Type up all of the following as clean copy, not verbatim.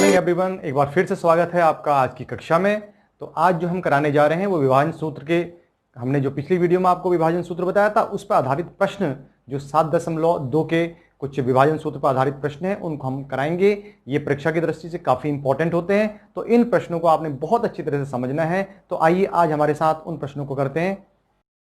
Morning everyone, एक बार फिर से स्वागत है आपका आज की कक्षा में। तो आज जो हम कराने जा रहे हैं वो विभाजन सूत्र के, हमने जो पिछली वीडियो में आपको विभाजन सूत्र बताया था उस पर आधारित प्रश्न, जो 7.2 के कुछ विभाजन सूत्र पर आधारित प्रश्न हैं उनको हम कराएंगे। ये परीक्षा की दृष्टि से काफ़ी इंपॉर्टेंट होते हैं, तो इन प्रश्नों को आपने बहुत अच्छी तरह से समझना है। तो आइए आज हमारे साथ उन प्रश्नों को करते हैं।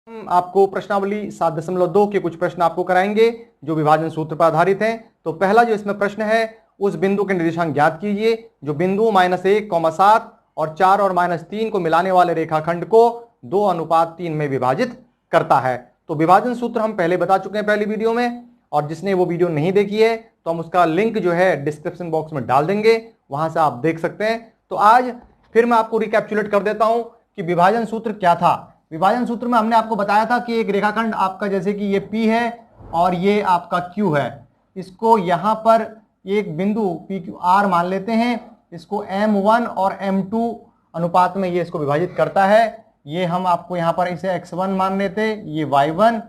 हम आपको प्रश्नावली 7.2 के कुछ प्रश्न आपको कराएंगे जो विभाजन सूत्र पर आधारित हैं। तो पहला जो इसमें प्रश्न है, उस बिंदु के निर्देशांक ज्ञात कीजिए जो बिंदु -1, 7 और 4 और -3 को मिलाने वाले रेखाखंड को 2:3 में विभाजित करता है। तो विभाजन सूत्र हम पहले बता चुके हैं पहली वीडियो में, और जिसने वो वीडियो नहीं देखी है तो हम उसका लिंक जो है डिस्क्रिप्शन बॉक्स में डाल देंगे, वहां से आप देख सकते हैं। तो आज फिर मैं आपको रिकैप्चुलेट कर देता हूं कि विभाजन सूत्र क्या था। विभाजन सूत्र में हमने आपको बताया था कि एक रेखाखंड आपका, जैसे कि ये P है और ये आपका Q है, इसको यहां पर एक बिंदु PQR मान लेते हैं, इसको M1 और M2 अनुपात में ये इसको विभाजित करता है। ये हम आपको यहां पर इसे X1 मान लेते, ये Y1,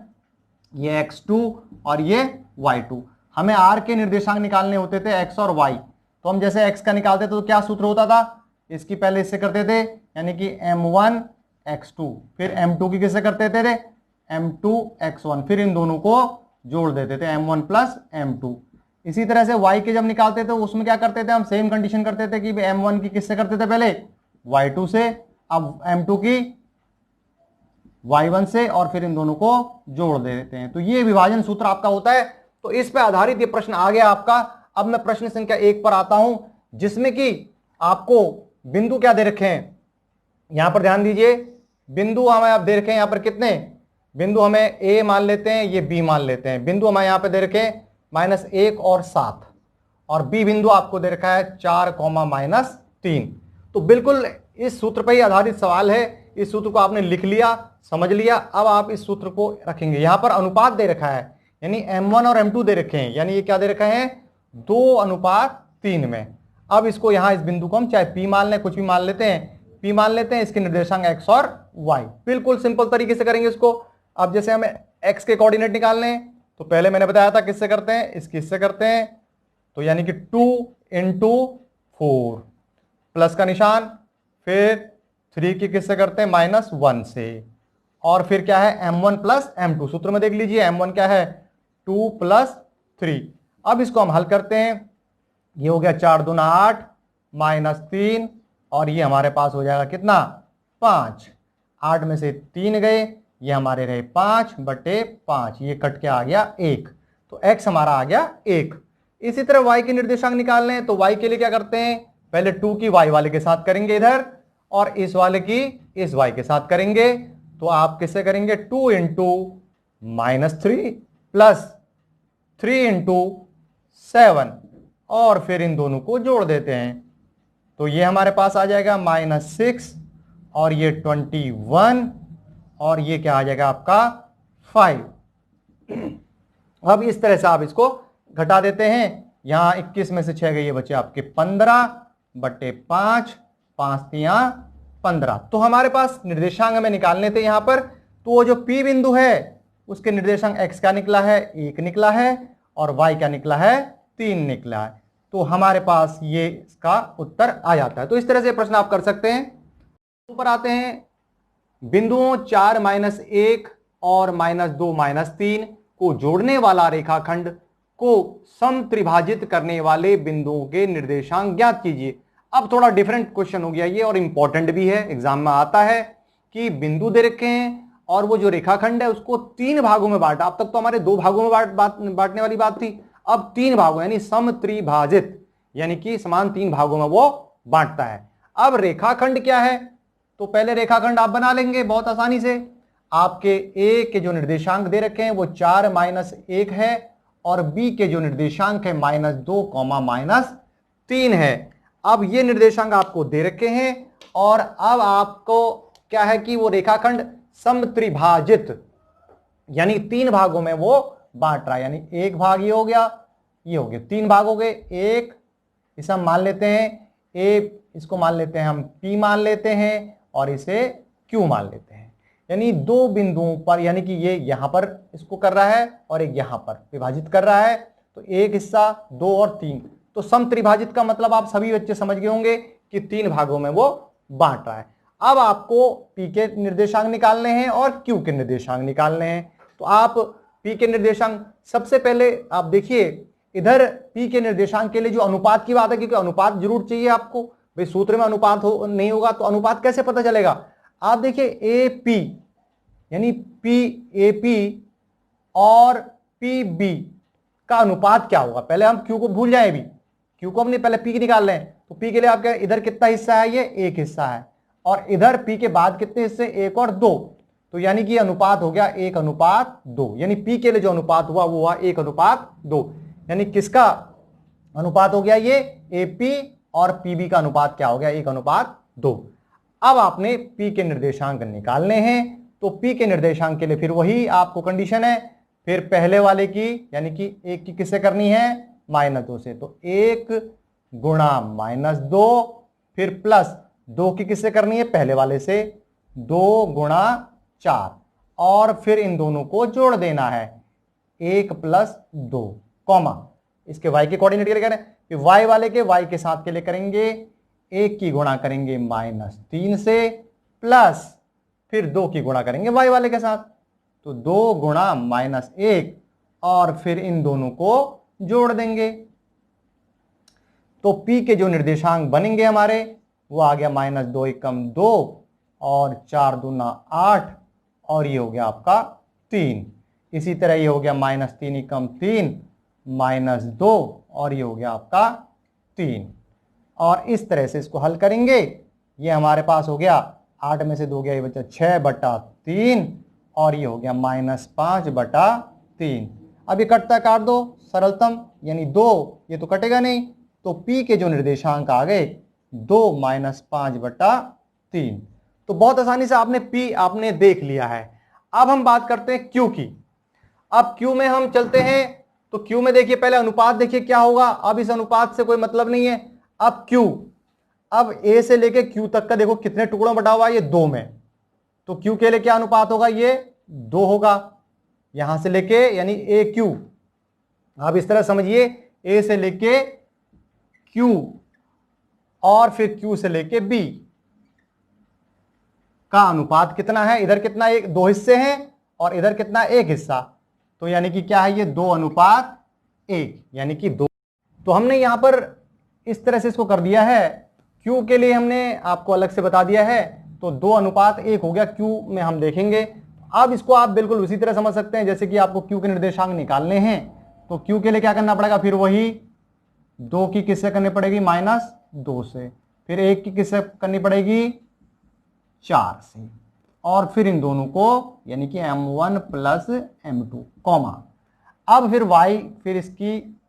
ये X2 और ये Y2। हमें R के निर्देशांक निकालने होते थे X और Y, तो हम जैसे X का निकालते थे तो क्या सूत्र होता था, इसकी पहले इससे करते थे, यानी कि M1 X2, फिर M2 की किससे करते थे, M2 X1, फिर इन दोनों को जोड़ देते थे M1 प्लस M2। इसी तरह से Y के जब निकालते थे उसमें क्या करते थे, हम सेम कंडीशन करते थे कि M1 की किससे करते थे, पहले Y2 से, अब M2 की Y1 से, और फिर इन दोनों को जोड़ देते हैं। तो ये विभाजन सूत्र आपका होता है। तो इस पे आधारित ये प्रश्न आ गया आपका। अब मैं प्रश्न संख्या 1 पर आता हूं, जिसमें कि आपको बिंदु क्या दे रखे हैं, यहां पर ध्यान दीजिए। बिंदु हमें आप दे रखे हैं, यहां पर कितने बिंदु हमें A मान लेते हैं, ये B मान लेते हैं। बिंदु हमें यहां पर दे रखे हैं -1 और 7, और B बिंदु आपको दे रखा है 4, -3। तो बिल्कुल इस सूत्र पर ही आधारित सवाल है। इस सूत्र को आपने लिख लिया, समझ लिया। अब आप इस सूत्र को रखेंगे। यहां पर अनुपात दे रखा है, यानी M1 और M2 दे रखे हैं, यानी ये क्या दे रखा है, 2:3 में। अब इसको यहां इस बिंदु को हम चाहे P मान लें, कुछ भी मान लेते हैं, P मान लेते हैं, इसके निर्देशांक X और Y। बिल्कुल सिंपल तरीके से करेंगे इसको। अब जैसे हमें X के कोऑर्डिनेट निकालने हैं, तो पहले मैंने बताया था किससे करते हैं, इसके इससे करते हैं, तो यानी कि 2 × 4 प्लस का निशान, फिर 3 की किससे करते हैं, -1 से, और फिर क्या है M1 प्लस M2। सूत्र में देख लीजिए M1 क्या है, 2 + 3। अब इसको हम हल करते हैं, ये हो गया 4 दूना 8 -3, और ये हमारे पास हो जाएगा कितना, 5। 8 में से 3 गए, ये हमारे रहे 5/5, ये कट के आ गया 1, तो x हमारा आ गया 1। इसी तरह y के निर्देशांक निकालने हैं, तो y के लिए क्या करते हैं, पहले 2 की y वाले के साथ करेंगे इधर, और इस वाले की इस y के साथ करेंगे। तो आप किससे करेंगे, 2 × -3 प्लस 3 × 7, और फिर इन दोनों को जोड़ देते हैं। तो ये हमारे पास आ जाएगा -6, और ये 21, और ये क्या आ जाएगा आपका 5। अब इस तरह से आप इसको घटा देते हैं। यहां 21 में से 6 गए, ये बचे आपके 15/5, 5 × 15। तो हमारे पास निर्देशांक हमें निकालने थे यहां पर। तो वो जो P बिंदु है उसके निर्देशांक X क्या निकला है, 1 निकला है, और Y क्या निकला है, 3 निकला है। तो हमारे पास ये इसका उत्तर आ जाता है। तो इस तरह से प्रश्न आप कर सकते हैं। ऊपर आते हैं, बिंदुओं 4, -1 और -2, -3 को जोड़ने वाला रेखाखंड को समत्रिभाजित करने वाले बिंदुओं के निर्देशांक ज्ञात कीजिए। अब थोड़ा डिफरेंट क्वेश्चन हो गया ये, और इंपॉर्टेंट भी है, एग्जाम में आता है कि बिंदु दे रखे हैं और वो जो रेखाखंड है उसको 3 भागों में बांटा। अब तक तो हमारे 2 भागों में बांटने वाली बात थी, अब 3 भागों यानी समत्रिभाजित, यानी कि समान 3 भागों में वो बांटता है। अब रेखाखंड क्या है, तो पहले रेखाखंड आप बना लेंगे बहुत आसानी से। आपके A के जो निर्देशांक दे रखे हैं वो 4, -1 है, और B के जो निर्देशांक है -2, -3 है। अब ये निर्देशांक आपको दे रखे हैं, और अब आपको क्या है कि वो रेखाखंड समत्रिभाजित, यानी 3 भागों में वो बांट रहा है। यानी एक भाग ये हो गया, ये हो गया, 3 भाग हो गए। एक इसे हम मान लेते हैं A, इसको मान लेते हैं हम P मान लेते हैं, और इसे Q मान लेते हैं। यानी 2 बिंदुओं पर, यानी कि ये यहां पर इसको कर रहा है और एक यहां पर विभाजित कर रहा है। तो एक हिस्सा 2 और 3, तो समत्रिभाजित का मतलब आप सभी बच्चे समझ गए होंगे कि 3 भागों में वो बांट रहा है। अब आपको P के निर्देशांक निकालने हैं और Q के निर्देशांक निकालने हैं। तो आप P के निर्देशांक सबसे पहले आप देखिए, इधर P के निर्देशांक के लिए जो अनुपात की बात है, क्योंकि अनुपात जरूर चाहिए आपको, भाई सूत्र में अनुपात नहीं होगा तो अनुपात कैसे पता चलेगा। आप देखिए AP यानी PAP और PB का अनुपात क्या होगा। पहले हम Q को भूल जाए, भी Q को हमने पहले P निकाल लें। तो P के लिए आपका इधर कितना हिस्सा है, ये एक हिस्सा है, और इधर P के बाद कितने हिस्से, 1 और 2। तो यानी कि अनुपात हो गया 1:2, यानी P के लिए जो अनुपात हुआ वो हुआ 1:2। यानी किसका अनुपात हो गया, ये AP और PB का अनुपात क्या हो गया, 1:2। अब आपने P के निर्देशांक निकालने हैं। तो P के निर्देशांक के लिए फिर वही आपको कंडीशन है, फिर पहले वाले की यानी कि 1 की किससे करनी है, -2 से। तो 1 गुणा -2, फिर प्लस 2 की किससे करनी है, पहले वाले से, 2 गुणा 4, और फिर इन दोनों को जोड़ देना है, 1 + 2, कॉमा इसके y के कोऑर्डिनेट के लिए करें, फिर y वाले के y के साथ के लिए करेंगे 1 की गुणा करेंगे -3 से, प्लस फिर 2 की गुणा करेंगे y वाले के साथ, तो 2 गुणा -1, और फिर इन दोनों को जोड़ देंगे। तो P के जो निर्देशांक बनेंगे हमारे वो आ गया -2 = 2 और 4 दूना 8, और ये हो गया आपका 3। इसी तरह ये हो गया -3 = 3 -2, और ये हो गया आपका 3। और इस तरह से इसको हल करेंगे, ये हमारे पास हो गया 8 में से 2 गया, ये बचा 6/3, और ये हो गया -5/3। अब ये कटता काट दो सरलतम, यानी 2, ये तो कटेगा नहीं, तो P के जो निर्देशांक आ गए 2 - 5/3। तो बहुत आसानी से आपने P आपने देख लिया है। अब हम बात करते हैं Q की। अब Q में हम चलते हैं, तो Q में देखिए पहले अनुपात देखिए क्या होगा। अब इस अनुपात से कोई मतलब नहीं है। अब Q, अब A से लेके Q तक का देखो कितने टुकड़ों बटा हुआ है, ये 2 में। तो Q के लिए क्या अनुपात होगा, ये 2 होगा, यहां से लेके यानी AQ। आप इस तरह समझिए, A से लेके Q और फिर Q से लेके B का अनुपात कितना है, इधर कितना, 2 हिस्से हैं और इधर कितना, 1 हिस्सा। तो यानी कि क्या है, ये 2:1, यानी कि 2। तो हमने यहां पर इस तरह से इसको कर दिया है। Q के लिए हमने आपको अलग से बता दिया है, तो 2:1 हो गया। Q में हम देखेंगे। अब इसको आप बिल्कुल उसी तरह समझ सकते हैं जैसे कि आपको Q के निर्देशांक निकालने हैं। तो Q के लिए क्या करना पड़ेगा, फिर वही 2 की किससे करनी पड़ेगी, -2 से, फिर 1 की किससे करनी पड़ेगी, 4 से, और फिर इन दोनों को यानी कि M1 + M2, कॉमा। अब फिर y फिर इसकी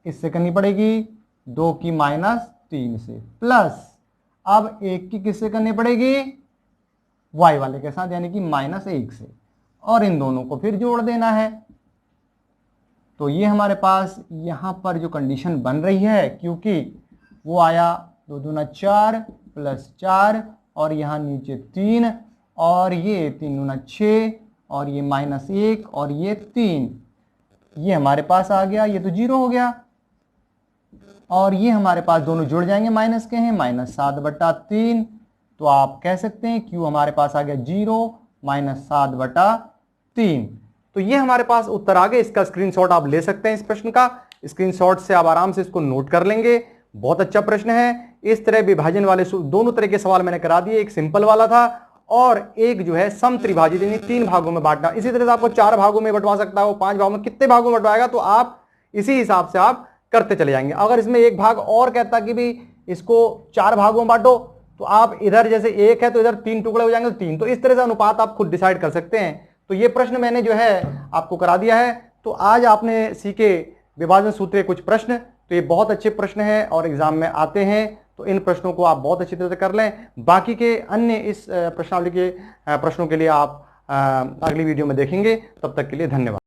इससे करनी पड़ेगी 2 की -3 से, प्लस अब 1 की किससे करनी पड़ेगी, y वाले के साथ यानी कि -1 से, और इन दोनों को फिर जोड़ देना है। तो ये हमारे पास यहां पर जो कंडीशन बन रही है, क्योंकि वो आया 2 दूना 4 + 4, और यहाँ नीचे 3, और ये 3 दूना 6, और ये -1, और ये 3, ये हमारे पास आ गया, ये तो 0 हो गया, और ये हमारे पास दोनों जुड़ जाएंगे, माइनस के हैं, -7/3। तो आप कह सकते हैं Q हमारे पास आ गया 0 -7/3। तो ये हमारे पास उत्तर आ गए। इसका स्क्रीनशॉट आप ले सकते हैं, इस प्रश्न का स्क्रीनशॉट से आप आराम से इसको नोट कर लेंगे। बहुत अच्छा प्रश्न है। इस तरह विभाजन वाले दोनों तरह के सवाल मैंने करा दिए, एक सिंपल वाला था और एक जो है समत्रिभाजित, यानी 3 भागों में बांटना। इसी तरह से आपको 4 भागों में बंटवा सकता हो, 5 भागों में, कितने भागों में बंटवाएगा तो आप इसी हिसाब से आप करते चले जाएंगे। अगर इसमें एक भाग और कहता कि भी इसको 4 भागों में बांटो, तो आप इधर जैसे 1 है तो इधर 3 टुकड़े हो जाएंगे, तो 3। तो इस तरह से अनुपात आप खुद डिसाइड कर सकते हैं। तो ये प्रश्न मैंने जो है आपको करा दिया है। तो आज आपने सीखे विभाजन सूत्र कुछ प्रश्न। तो ये बहुत अच्छे प्रश्न है और एग्जाम में आते हैं, तो इन प्रश्नों को आप बहुत अच्छी तरह से कर लें। बाकी के अन्य इस प्रश्नावली के प्रश्नों के लिए आप अगली वीडियो में देखेंगे। तब तक के लिए धन्यवाद।